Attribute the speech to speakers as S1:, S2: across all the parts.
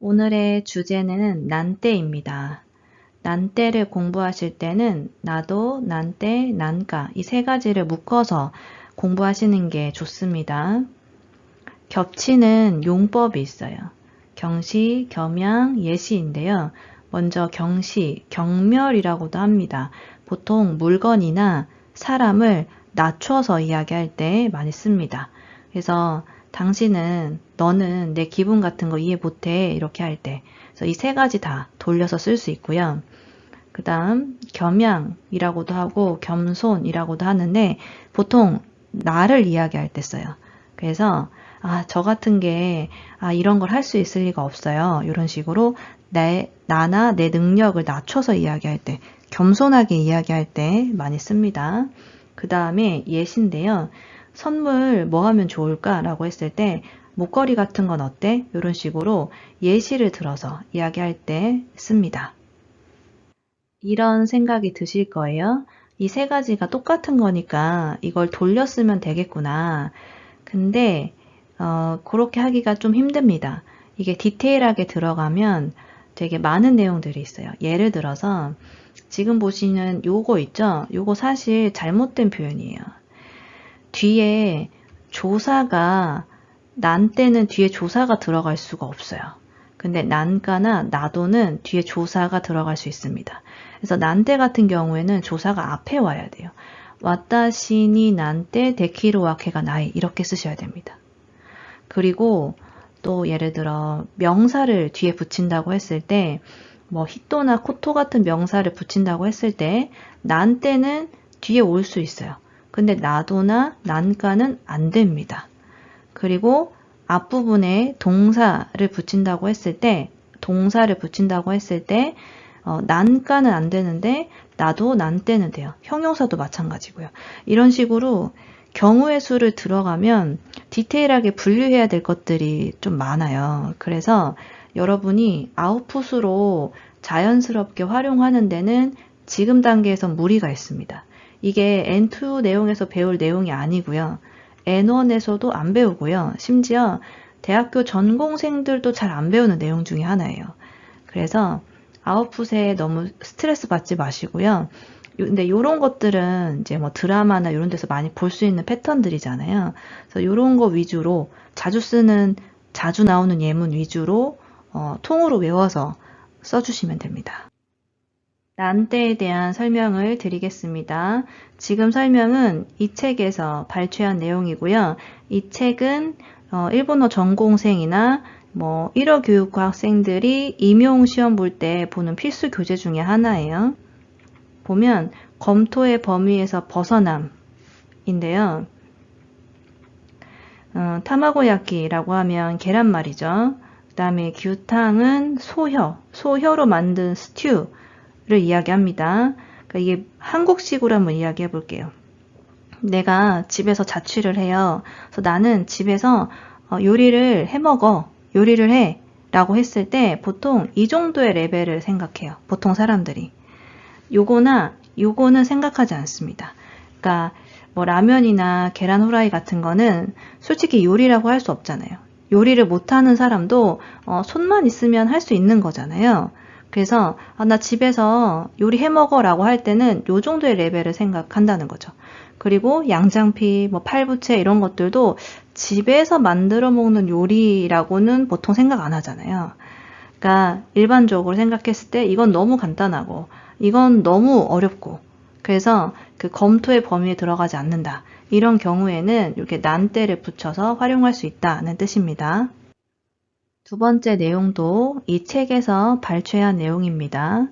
S1: 오늘의 주제는 난때입니다. 난때를 공부하실 때는 나도, 난때, 난가 이 세 가지를 묶어서 공부하시는 게 좋습니다. 겹치는 용법이 있어요. 경시, 겸양, 예시인데요. 먼저 경시, 경멸이라고도 합니다. 보통 물건이나 사람을 낮춰서 이야기할 때 많이 씁니다. 그래서 당신은, 너는 내 기분 같은 거 이해 못해 이렇게 할 때, 그래서 이 세 가지 다 돌려서 쓸 수 있고요. 그 다음 겸양이라고도 하고 겸손이라고도 하는데 보통 나를 이야기할 때 써요. 그래서 저 같은 게 이런 걸 할 수 있을 리가 없어요. 이런 식으로 나나 내 능력을 낮춰서 이야기할 때, 겸손하게 이야기할 때 많이 씁니다. 그 다음에 예시인데요. 선물 뭐 하면 좋을까? 라고 했을 때 목걸이 같은 건 어때? 이런 식으로 예시를 들어서 이야기할 때 씁니다. 이런 생각이 드실 거예요. 이 세 가지가 똑같은 거니까 이걸 돌려 쓰면 되겠구나. 근데 그렇게 하기가 좀 힘듭니다. 이게 디테일하게 들어가면 되게 많은 내용들이 있어요. 예를 들어서 지금 보시는 요거 있죠? 요거 사실 잘못된 표현이에요. 뒤에 조사가, 난 때는 뒤에 조사가 들어갈 수가 없어요. 근데 난가나 나도는 뒤에 조사가 들어갈 수 있습니다. 그래서 난때 같은 경우에는 조사가 앞에 와야 돼요. 와타시니 난때 데키루 와케가 나이 이렇게 쓰셔야 됩니다. 그리고 또 예를 들어 명사를 뒤에 붙인다고 했을 때, 뭐 히토나 코토 같은 명사를 붙인다고 했을 때 난때는 뒤에 올 수 있어요. 근데 나도나 난가는 안 됩니다. 그리고 앞부분에 동사를 붙인다고 했을 때, 난가는 안 되는데 나도, 난때는 돼요. 형용사도 마찬가지고요. 이런 식으로 경우의 수를 들어가면 디테일하게 분류해야 될 것들이 좀 많아요. 그래서 여러분이 아웃풋으로 자연스럽게 활용하는 데는 지금 단계에선 무리가 있습니다. 이게 N2 내용에서 배울 내용이 아니고요. N1에서도 안 배우고요. 심지어 대학교 전공생들도 잘 안 배우는 내용 중에 하나예요. 그래서 아웃풋에 너무 스트레스 받지 마시고요. 근데 이런 것들은 이제 뭐 드라마나 이런 데서 많이 볼 수 있는 패턴들이잖아요. 그래서 이런 거 위주로 자주 나오는 예문 위주로 통으로 외워서 써주시면 됩니다. 난때에 대한 설명을 드리겠습니다. 지금 설명은 이 책에서 발췌한 내용이고요. 이 책은 일본어 전공생이나 뭐 1호 교육과 학생들이 임용 시험 볼 때 보는 필수 교재 중에 하나예요. 보면 검토의 범위에서 벗어남인데요. 타마고야키라고 하면 계란말이죠. 그 다음에 규탕은 소혀로 만든 스튜를 이야기합니다. 그러니까 이게 한국식으로 한번 이야기해 볼게요. 내가 집에서 자취를 해요. 그래서 나는 집에서 요리를 해 먹어. 요리를 해. 라고 했을 때 보통 이 정도의 레벨을 생각해요. 보통 사람들이. 요거는 생각하지 않습니다. 그러니까 뭐 라면이나 계란 후라이 같은 거는 솔직히 요리라고 할 수 없잖아요. 요리를 못하는 사람도 손만 있으면 할 수 있는 거잖아요. 그래서 나 집에서 요리해 먹어 라고 할 때는 요 정도의 레벨을 생각한다는 거죠. 그리고 양장피, 뭐 팔부채 이런 것들도 집에서 만들어 먹는 요리라고는 보통 생각 안 하잖아요. 그러니까 일반적으로 생각했을 때 이건 너무 간단하고 이건 너무 어렵고, 그래서 그 검토의 범위에 들어가지 않는다. 이런 경우에는 이렇게 난때를 붙여서 활용할 수 있다는 뜻입니다. 두 번째 내용도 이 책에서 발췌한 내용입니다.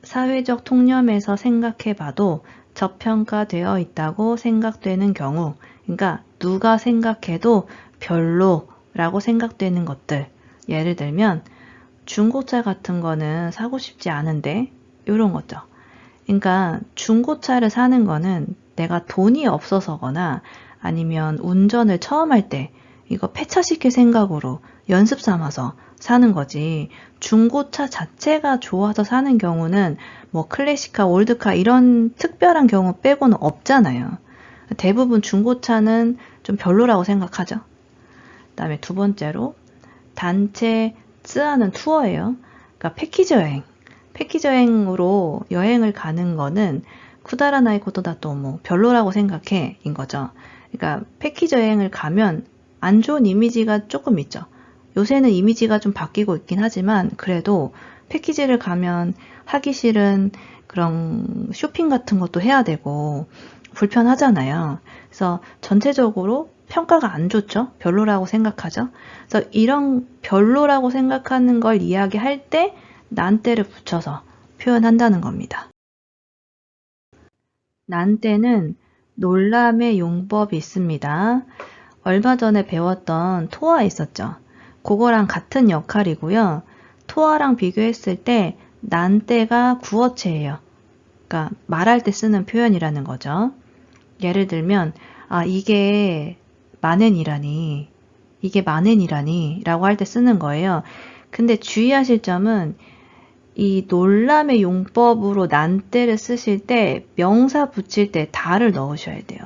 S1: 사회적 통념에서 생각해봐도 저평가되어 있다고 생각되는 경우, 그러니까 누가 생각해도 별로라고 생각되는 것들, 예를 들면 중고차 같은 거는 사고 싶지 않은데 이런 거죠. 그러니까 중고차를 사는 거는 내가 돈이 없어서거나 아니면 운전을 처음 할 때 이거 폐차시킬 생각으로 연습 삼아서 사는 거지, 중고차 자체가 좋아서 사는 경우는 뭐 클래식카, 올드카 이런 특별한 경우 빼고는 없잖아요. 대부분 중고차는 좀 별로라고 생각하죠. 그 다음에 두 번째로 단체 쯔아는 투어예요. 그러니까 패키지 여행. 패키지 여행으로 여행을 가는 거는 쿠다라나이 코토다또 뭐 별로라고 생각해 인 거죠. 그러니까 패키지 여행을 가면 안 좋은 이미지가 조금 있죠. 요새는 이미지가 좀 바뀌고 있긴 하지만 그래도 패키지를 가면 하기 싫은 그런 쇼핑 같은 것도 해야 되고 불편하잖아요. 그래서 전체적으로 평가가 안 좋죠. 별로라고 생각하죠. 그래서 이런 별로라고 생각하는 걸 이야기할 때 난때를 붙여서 표현한다는 겁니다. 난때는 놀람의 용법이 있습니다. 얼마 전에 배웠던 토아 있었죠. 그거랑 같은 역할이고요. 토아랑 비교했을 때 난때가 구어체예요. 그러니까 말할 때 쓰는 표현이라는 거죠. 예를 들면 이게 만엔이라니 라고 할 때 쓰는 거예요. 근데 주의하실 점은 이 놀람의 용법으로 난때를 쓰실 때 명사 붙일 때 다를 넣으셔야 돼요.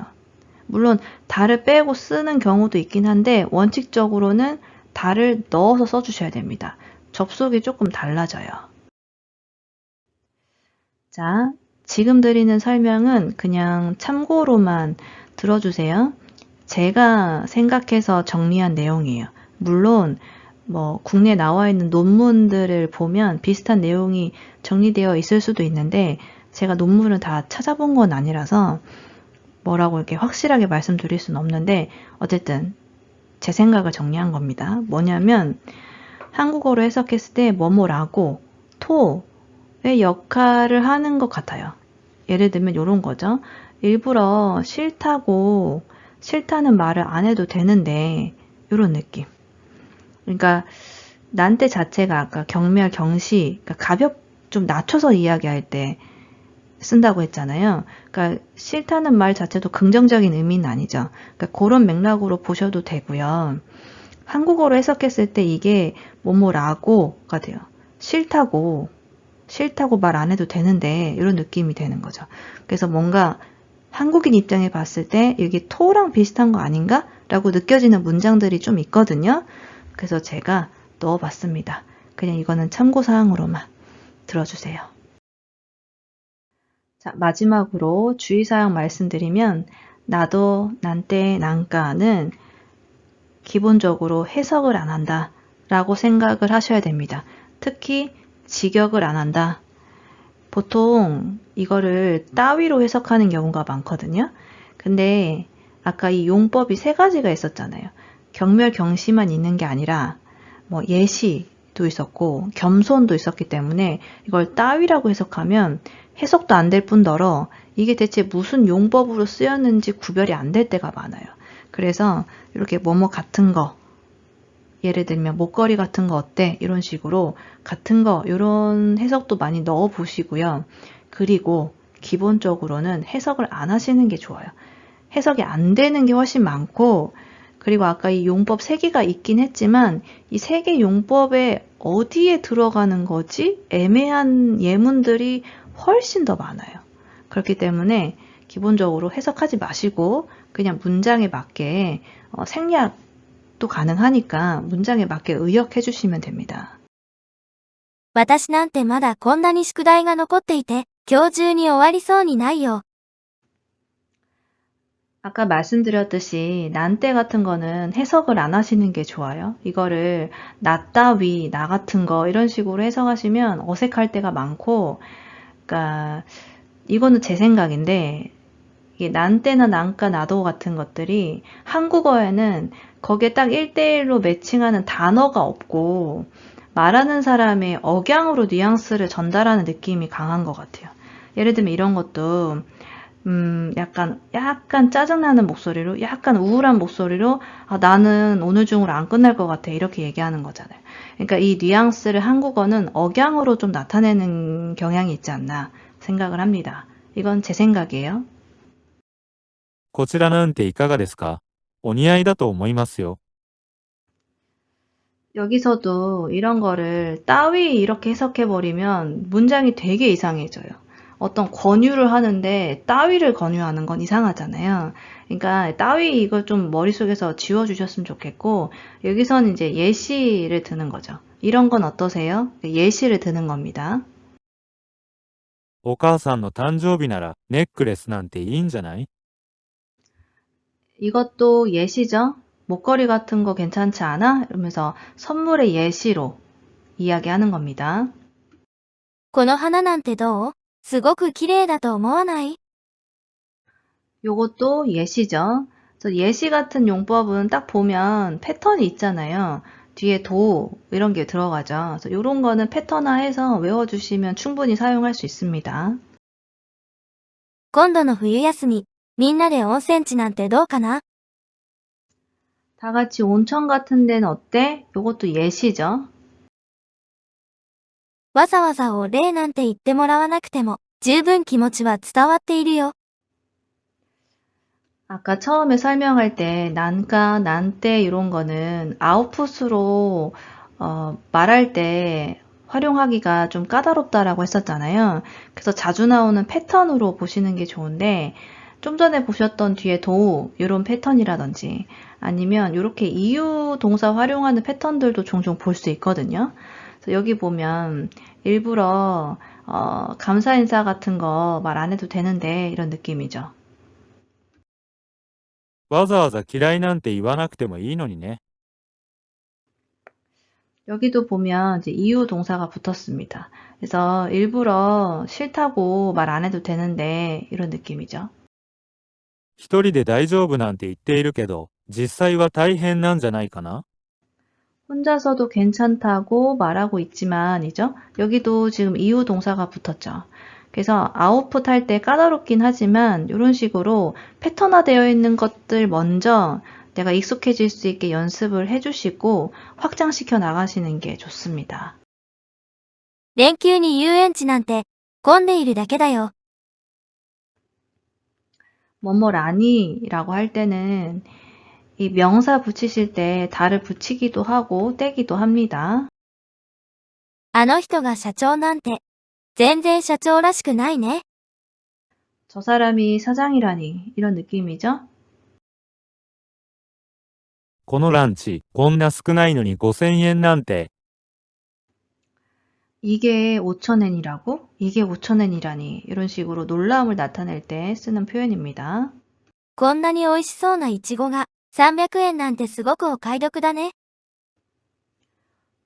S1: 물론 다를 빼고 쓰는 경우도 있긴 한데 원칙적으로는 다를 넣어서 써주셔야 됩니다. 접속이 조금 달라져요. 자, 지금 드리는 설명은 그냥 참고로만 들어주세요. 제가 생각해서 정리한 내용이에요. 물론 뭐 국내에 나와 있는 논문들을 보면 비슷한 내용이 정리되어 있을 수도 있는데 제가 논문을 다 찾아본 건 아니라서 뭐라고 이렇게 확실하게 말씀드릴 수는 없는데 어쨌든 제 생각을 정리한 겁니다. 뭐냐면 한국어로 해석했을 때 뭐뭐라고 토의 역할을 하는 것 같아요. 예를 들면 이런 거죠. 일부러 싫다는 말을 안 해도 되는데 이런 느낌. 그러니까 난때 자체가 아까 경멸, 경시, 그러니까 좀 낮춰서 이야기할 때 쓴다고 했잖아요. 그러니까 싫다는 말 자체도 긍정적인 의미는 아니죠. 그러니까 그런 맥락으로 보셔도 되고요. 한국어로 해석했을 때 이게 뭐뭐라고가 돼요. 싫다고 말 안 해도 되는데 이런 느낌이 되는 거죠. 그래서 뭔가 한국인 입장에 봤을 때 이게 토랑 비슷한 거 아닌가? 라고 느껴지는 문장들이 좀 있거든요. 그래서 제가 넣어봤습니다. 그냥 이거는 참고사항으로만 들어주세요. 자, 마지막으로 주의사항 말씀드리면 나도, 난때, 난가는 기본적으로 해석을 안 한다 라고 생각을 하셔야 됩니다. 특히 직역을 안 한다. 보통 이거를 따위로 해석하는 경우가 많거든요. 근데 아까 이 용법이 3가지가 있었잖아요. 경멸, 경시만 있는 게 아니라 뭐 예시도 있었고 겸손도 있었기 때문에 이걸 따위라고 해석하면 해석도 안 될 뿐더러 이게 대체 무슨 용법으로 쓰였는지 구별이 안 될 때가 많아요. 그래서 이렇게 뭐뭐 같은 거, 예를 들면 목걸이 같은 거 어때? 이런 식으로 같은 거 이런 해석도 많이 넣어 보시고요. 그리고 기본적으로는 해석을 안 하시는 게 좋아요. 해석이 안 되는 게 훨씬 많고 그리고 아까 이 용법 3개가 있긴 했지만 이 3개 용법에 어디에 들어가는 거지? 애매한 예문들이 훨씬 더 많아요. 그렇기 때문에 기본적으로 해석하지 마시고 그냥 문장에 맞게 생략도 가능하니까 문장에 맞게 의역해 주시면 됩니다.
S2: 私なんてまだこんなに宿題が残っていて、今日中に終わりそうにないよ。
S1: 아까 말씀드렸듯이 난때 같은 거는 해석을 안 하시는 게 좋아요. 이거를 나 따위, 나 같은 거 이런 식으로 해석하시면 어색할 때가 많고 그러니까 이거는 제 생각인데 이게 난때나 난가, 나도 같은 것들이 한국어에는 거기에 딱 1대1로 매칭하는 단어가 없고 말하는 사람의 억양으로 뉘앙스를 전달하는 느낌이 강한 것 같아요. 예를 들면 이런 것도 약간 짜증나는 목소리로, 약간 우울한 목소리로, 나는 오늘 중으로 안 끝날 것 같아. 이렇게 얘기하는 거잖아요. 그러니까 이 뉘앙스를 한국어는 억양으로 좀 나타내는 경향이 있지 않나 생각을 합니다. 이건 제 생각이에요.
S3: こちらなんていかがですか？お似合いだと思いますよ。
S1: 여기서도 이런 거를 따위 이렇게 해석해버리면 문장이 되게 이상해져요. 어떤 권유를 하는데 따위를 권유하는 건 이상하잖아요. 그러니까 따위 이걸 좀 머릿속에서 지워주셨으면 좋겠고 여기서는 이제 예시를 드는 거죠. 이런 건 어떠세요? 예시를 드는 겁니다.
S3: お母さんの誕生日ならネックレスなんていいんじゃない？
S1: 이것도 예시죠? 목걸이 같은 거 괜찮지 않아? 이러면서 선물의 예시로 이야기하는 겁니다.
S2: この花なんてどう？すごく綺麗だと思わない？
S1: 요것도 예시죠. 그래서 예시 같은 용법은 딱 보면 패턴이 있잖아요. 뒤에 도 이런 게 들어가죠. 그래서 이런 거는 패턴화해서 외워주시면 충분히 사용할 수 있습니다.
S2: 今度の冬休み、みんなで温泉地なんてどうかな？
S1: 다 같이 온천 같은 데는 어때? 요것도 예시죠.
S2: わざわざお礼なんて言ってもらわなくても、十分気持ちは伝わっているよ。
S1: 아까 처음에 설명할 때 난가, 난때 이런 거는 아웃풋으로 말할 때 활용하기가 좀 까다롭다라고 했었잖아요. 그래서 자주 나오는 패턴으로 보시는 게 좋은데 좀 전에 보셨던 뒤에 도 이런 패턴이라든지 아니면 이렇게 이유 동사 활용하는 패턴들도 종종 볼 수 있거든요. 그래서 여기 보면 일부러 감사 인사 같은 거 말 안 해도 되는데 이런 느낌이죠.
S3: わざわざ嫌いなんて言わなくてもいいのにね。
S1: 여기도 보면 이제 이유 동사가 붙었습니다. 그래서 일부러 싫다고 말 안 해도 되는데 이런 느낌이죠.
S3: 一人で大丈夫なんて言っているけど、実際は大変なんじゃないかな？
S1: 혼자서도 괜찮다고 말하고 있지만이죠. 여기도 지금 이유 동사가 붙었죠. 그래서 아웃풋 할 때 까다롭긴 하지만 이런 식으로 패턴화되어 있는 것들 먼저 내가 익숙해질 수 있게 연습을 해주시고 확장시켜 나가시는 게 좋습니다.
S2: 連休に遊園地なんて、混んでいるだけだよ。
S1: 뭐뭐라니라고 할 때는 이 명사 붙이실 때 다를 붙이기도 하고 떼기도 합니다.
S2: あの人が社長なんて、全然社長らしくないね。
S1: 저 사람이 사장이라니 이런 느낌이죠.
S3: このランチ、こんな少ないのに5000円なんて。
S1: 이게 5,000엔이라고? 이게 5,000엔이라니 이런 식으로 놀라움을 나타낼 때 쓰는 표현입니다.
S2: こんなに美味しそうなイチゴが、300円なんてすごくお買い得だね。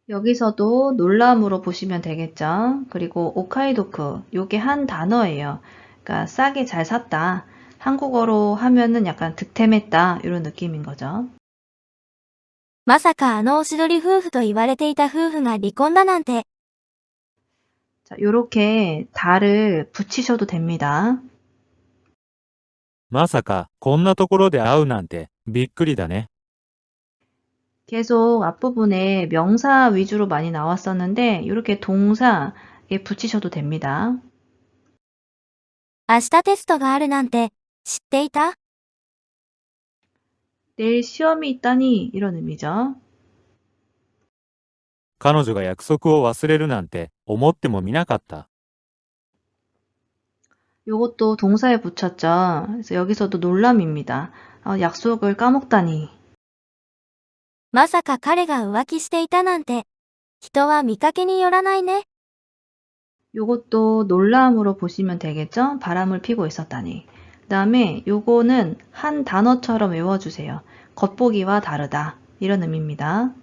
S1: 여기서도 놀라움으로 보시면 되겠죠. 그리고 오카이도쿠 요게 한 단어예요. 그러니까 싸게 잘 샀다. 한국어로 하면은 약간 득템했다 이런 느낌인 거죠.
S2: まさかあのおしどり夫婦と言われていた夫婦が離婚だなんて。
S1: 자, 요렇게 다를 붙이셔도 됩니다.
S3: まさか、こんなところで会うなんて、びっくりだね。
S1: 계속 앞부분에 명사 위주로 많이 나왔었는데 이렇게 동사에 붙이셔도 됩니다.
S2: 明日テストがあるなんて、知っていた？
S1: 내일 시험이 있다니 이런 의미죠.
S3: 彼女が約束を忘れるなんて、思ってもみなかった。
S1: 요것도 동사에 붙였죠. 그래서 여기서도 놀람입니다. 약속을 까먹다니.
S2: まさか彼が浮気していたなんて。人は見かけによらないね。
S1: 요것도 놀람으로 보시면 되겠죠? 바람을 피고 있었다니. 그 다음에 요거는 한 단어처럼 외워주세요. 겉보기와 다르다. 이런 의미입니다.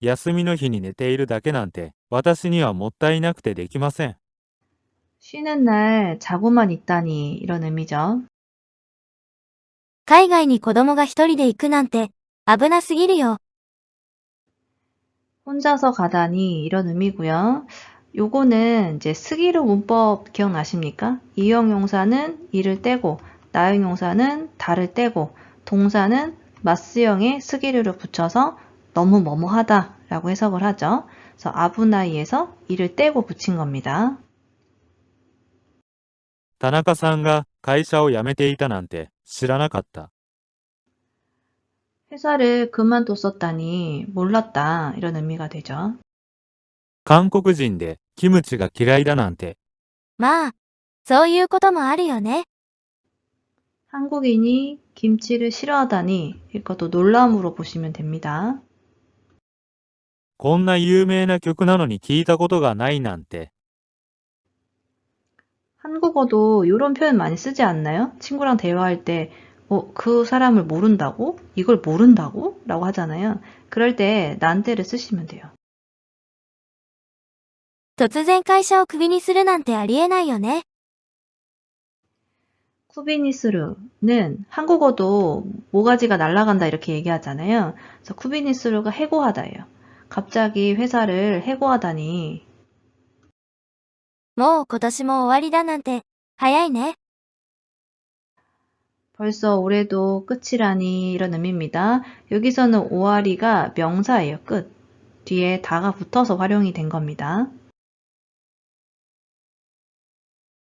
S3: 休みの日に寝ているだけなんて、私にはもったいなくてできません。
S1: 쉬는 날 자고만 있다니. 이런 의미죠.
S2: 海外に子供が一人で行くなんて、危なすぎるよ。
S1: 혼자서 가다니. 이런 의미고요. 요거는 이제 스기루 문법 기억나십니까? 이형용사는 이를 떼고, 나형용사는 다를 떼고, 동사는 마스형에 스기루를 붙여서 너무 뭐뭐하다 라고 해석을 하죠. 그래서 아부나이에서 이를 떼고 붙인 겁니다.
S3: 田中さんが会社を辞めていたなんて、知らなかった。
S1: 회사를 그만뒀었다니 몰랐다 이런 의미가 되죠.
S3: 韓国人で、キムチが嫌いだなんて。
S2: まあ、そういうこともあるよね。
S1: 한국인이 김치를 싫어하다니 이것도 놀라움으로 보시면 됩니다.
S3: こんな有名な曲なのに聞いたことがないなんて。
S1: 한국어도 이런 표현 많이 쓰지 않나요? 친구랑 대화할 때, 그 사람을 모른다고? 이걸 모른다고? 라고 하잖아요. 그럴 때 난때를 쓰시면 돼요.
S2: 突然会社をクビにするなんてありえないよね。
S1: 쿠비니스루는 한국어도 모가지가 날아간다 이렇게 얘기하잖아요. 그래서 쿠비니스루가 해고하다예요. 갑자기 회사를 해고하다니.
S2: もう今年も終わりだなんて、早いね。
S1: 벌써 올해도 끝이라니 이런 의미입니다. 여기서는 오아리가 명사예요. 끝. 뒤에 다가 붙어서 활용이 된 겁니다.